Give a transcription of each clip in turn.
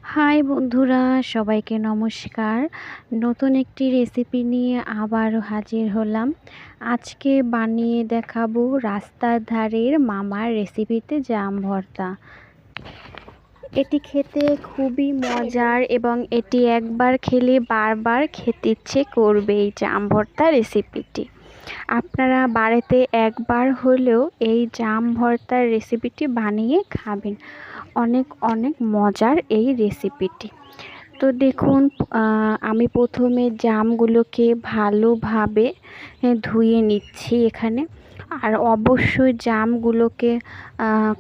High বন্ধুরা, সবাইকে নমস্কার। নতুন একটি রেসিপি নিয়ে আবারও হাজির হলাম। আজকে বানিয়ে দেখাবো রাস্তার ধারের মামার রেসিপিতে জাম ভর্তা। এটি খেতে খুবই মজার এবং এটি একবার খেলে বারবার খেতে ইচ্ছে করবে। এই জাম ভর্তা রেসিপিটি আপনারা বাড়িতে একবার হলেও এই জাম ভর্তার রেসিপিটি বানিয়ে খাবেন। অনেক অনেক মজার এই রেসিপিটি। তো দেখুন, আমি প্রথমে জামগুলোকে ভালোভাবে ধুয়ে নিচ্ছি এখানে। আর অবশ্যই জামগুলোকে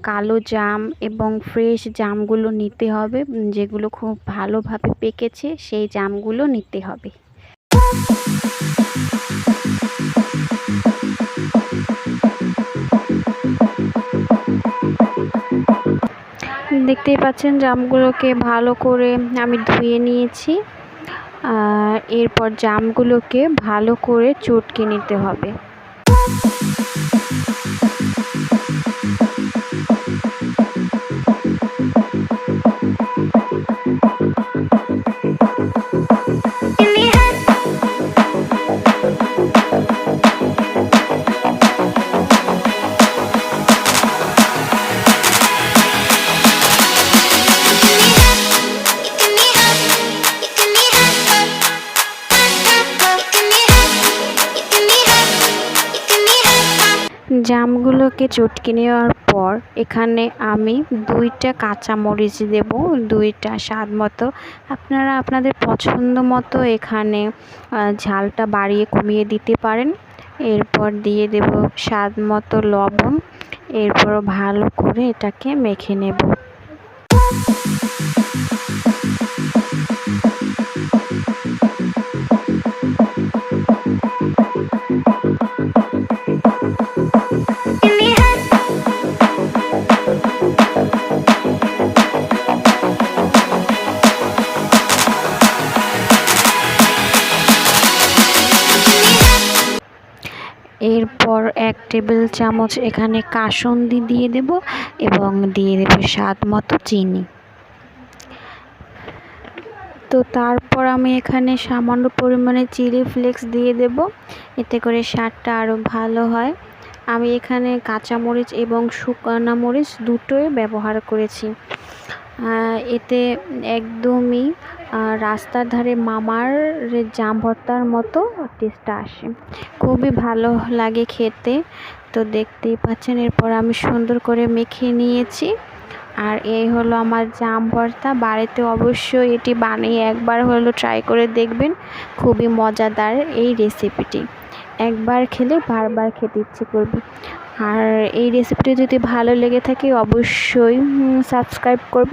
কালো জাম এবং ফ্রেশ জামগুলো নিতে হবে, যেগুলো খুব ভালোভাবে পেকেছে সেই জামগুলো নিতে হবে। দেখতেই পাচ্ছেন জামগুলোকে ভালো করে আমি ধুয়ে নিয়েছি। এরপর জামগুলোকে ভালো করে চটকে নিতে হবে। জামগুলোকে চটকে নেওয়ার পর এখানে আমি 2টা কাঁচামরিচ দেব, 2টা স্বাদ মতো। আপনারা আপনাদের পছন্দ মতো এখানে ঝালটা বাড়িয়ে কমিয়ে দিতে পারেন। এরপর দিয়ে দেব স্বাদ মতো লবণ। এরপর ভালো করে এটাকে মেখে নেব। এরপর 1 টেবিল চামচ এখানে কাসুন্দি দিয়ে দেব এবং দিয়ে দেব স্বাদ মতো চিনি। তো তারপর আমি এখানে সামান্য পরিমাণে চিলি ফ্লেক্স দিয়ে দেব, এতে করে স্বাদটা আরও ভালো হয়। আমি এখানে কাঁচামরিচ এবং শুকনো মরিচ দুটোই ব্যবহার করেছি। এতে একদমই রাস্তার ধারে মামার জাম ভর্তার মতো টেস্টটা আসে, খুবই ভালো লাগে খেতে। তো দেখতেই পাচ্ছেন, এরপর আমি সুন্দর করে মেখে নিয়েছি। আর এই হলো আমার জাম ভর্তা। বাড়িতে অবশ্যই এটি বানিয়ে একবার হলেও ট্রাই করে দেখবেন। খুবই মজাদার এই রেসিপিটি, একবার খেলে বারবার খেতে ইচ্ছে করবে। আর এই রেসিপিটি যদি ভালো লেগে থাকে অবশ্যই সাবস্ক্রাইব করবেন।